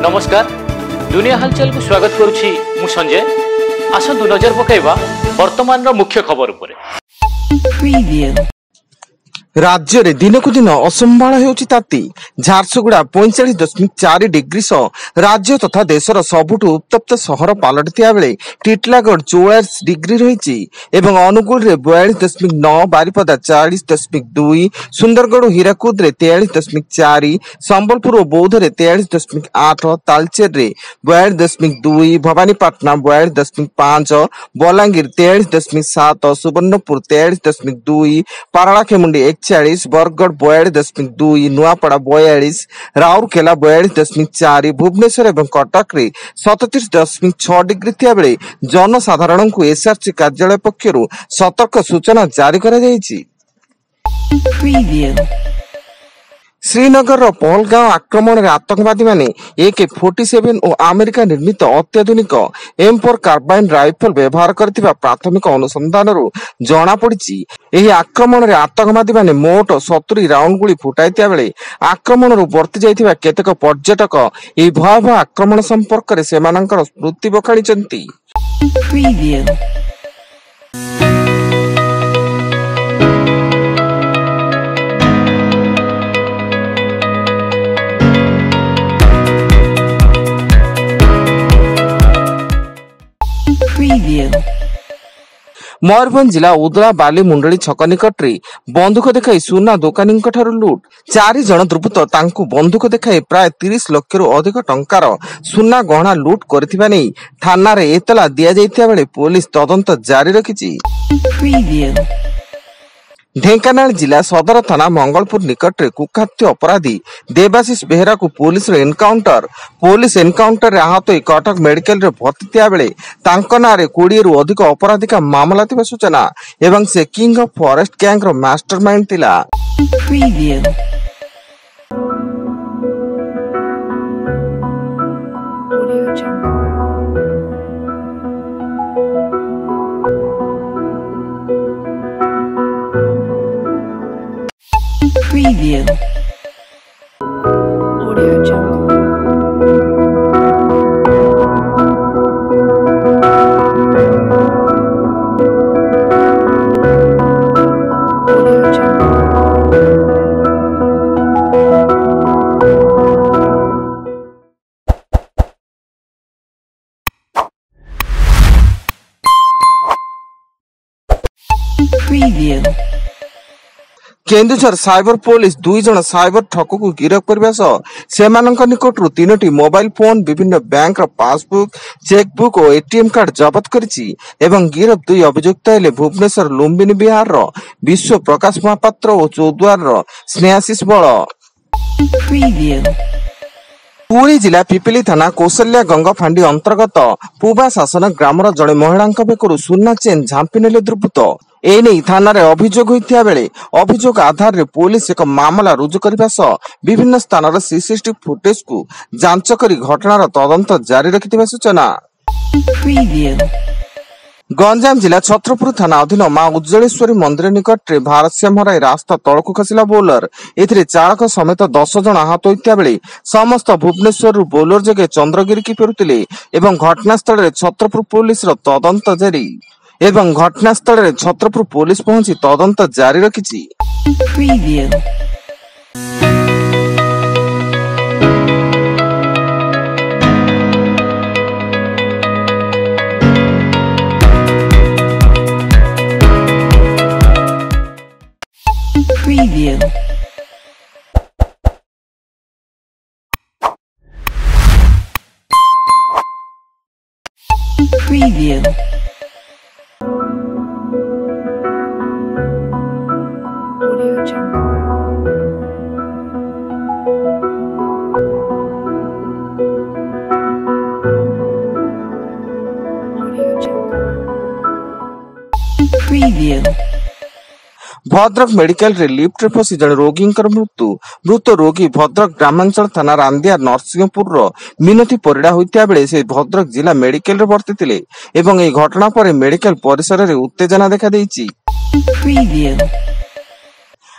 नमस्कार दुनिया हालचाल को स्वागत करुछि मु संजय। आसंतु नजर पकाइबा वर्तमान रो मुख्य खबर उपरे। राज्य रे दिन को दिन असंभाळ हेउछि ताती। झारसुगुड़ा 45.4 डिग्री सह राज्य तथा देशर सबुठु उत्तप्त सहर पालटिथिया बेले टिटलागढ़ 44 डिग्री रहिछि एवं अनुगुल रे 42.9, बारिपदा 40.2, सुंदरगढ़ हीराकुद रे 43.4, संबलपुर और बौद्ध रे 43.8, तालचेर रे 42.2, भवानीपाटना 42.5, बलांगीर 43.7, सुवर्णपुर 43.2, पारालाखेमुंडी 41, बरगढ़ 42.2, नुआपड़ा 42, राउरकेला 42.4, भुवनेश्वर एवं कटक रे 37.6 डिग्री थिया बेले जनसाधारण को एसआरसी कार्यालय पक्षरु सतर्क सूचना जारी करा जायछि। श्रीनगर पहलगांव आक्रमण रे आतंकवादी माने AK-47 और अमेरिका निर्मित अत्याधुनिक M4 कार्बाइन राइफल व्यवहार करथिबा प्राथमिक अनुसंधान जना पड़िछि। एही आक्रमण रे आतंकवादी माने मोट 70 राउंड गुली फुटाइतिया बेले आक्रमण रो वर्ती जाइथिबा केतेक पर्यटक एही भयावह आक्रमण संपर्क रे सेमानकर स्मृति बखाणिचंती। मयूरभंज जिला उदला बाली मुंडली छक निकट रे बंदूक देखाई सुना दोकानी लुट। 4 जन दुर्बृत्त तांकु बंदूक देखाई प्राय 30 लाख रु अधिक टंकार सुना गहना लुट करथिबा नै थाना रे एतला दिया जाइथिया बेले पुलिस तदंत जारी रखिछि। ढेंकानाल जिला सदर थाना मंगलपुर निकट रे कुख्यात अपराधी देवाशीष बेहरा को पुलिस एनकाउंटर रे आहत कटक मेडिकल रे भर्ती थिया बेले तांको ना रे 20 रु अधिक अपराधिक मामला थिबा सूचना एवं से किंग ऑफ फॉरेस्ट गैंग रो मास्टरमाइंड थिला। Preview. Audio Jungle. Audio Jungle. Preview. Keonjhar cyber police 2 जन साइबर ठक को गिरफ्त करबा सह सेमानक निकटरू 3टी मोबाइल फोन, विभिन्न बैंक रो पासबुक, चेकबुक और एटीएम कार्ड जब्त करिछि एवं गिरफ्त 2 अभियुक्त हेले भुवनेश्वर लुम्बिनी विहार रो विश्व प्रकाश महापात्र और चौद्वार रो स्नेहाशीष बळ। पुरी जिला पिपिली थाना कौशल्या गंगफांडी अंतर्गत पूबा शासन ग्रामर जड़े महिला बेकरू सुना चेन झांपी नेले दुर्बृत्त। एने थाना रे अभियोग होइथिया बेले अभियोग आधार रे पुलिस एक मामला रुजु करबा सह विभिन्न स्थान रे सीसीटीवी फुटेज को जांच करी घटनार तदंत जारी रखिथिबा सूचना। गंजाम जिला छत्रपुर थाना अधीन मां उज्जलेश्वरी मंदिर निकट रे भारसाम्य हराई रास्ता तळकु खसिला बोलर। एथिरे चालक समेत 10 जन आहत होइथिया बेले समस्त भुवनेश्वर रु बोलर जगे चंद्रगिरी की फेरुतिले एवं घटनास्थल रे छत्रपुर पुलिस रो तदंत जारी छत्रपुर पुलिस पहुंची तदंत जारी रखिछि। Preview. Preview. Audio Jungle. Audio Jungle. Preview. Bhadrak medical रे लिफ्ट रे फसी जन रोगी मृत रोगी भद्रक ग्रामांचल थाना रांदिया नरसिंहपुर रो मिनती परिडा होइतिया बेले से भद्रक जिला मेडिकल रे भर्ती थिले एवं ए घटना परे मेडिकल परिसर रे उत्तेजना देखा देइछि।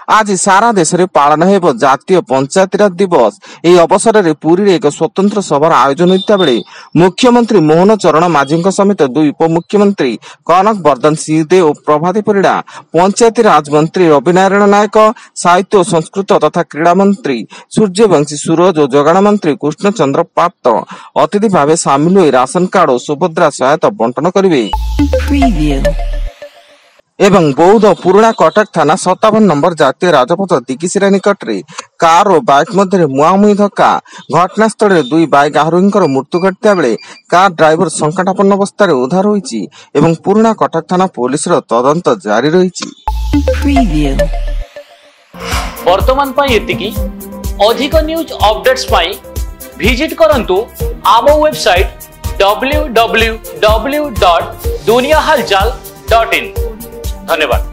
आज सारा देश में पालन हो जातीय पंचायतीराज दिवस। यह अवसर में पुरी एक स्वतंत्र सभार आयोजन होता बेले मुख्यमंत्री मोहन चरण माझी समेत दुई उपमुख्यमंत्री कनक वर्धन सिंहदेव और प्रभाती परिड़ा, पंचायतीराज मंत्री रविनारायण नायक, साहित्य और संस्कृत तथा क्रीड़ा मंत्री सूर्यवंशी सूरज और जोगाण मंत्री कृष्णचंद्र पात्र अतिथि भाव सामिल हो राशन कार्ड और सुभद्रा सहायता बंटन करेंगे। एवं बौद्ध पुराणा कटक थाना 57 नंबर जातीय राजपथ दिगिसिरा निकट में कार और बाइक मध्य मुहांमुही धक्का। घटनास्थल में दुई बाइक आरोही मृत्यु घटता बेले कार ड्राइवर संकटापन्न अवस्था उद्धार होईची एवं पुराणा कटक थाना पुलिस तदंत जारी रही। वर्तमान अधिक न्यूज अपडेट्स विजिट करंतु आम वेबसाइट www.duniyahalchal.in। धन्यवाद।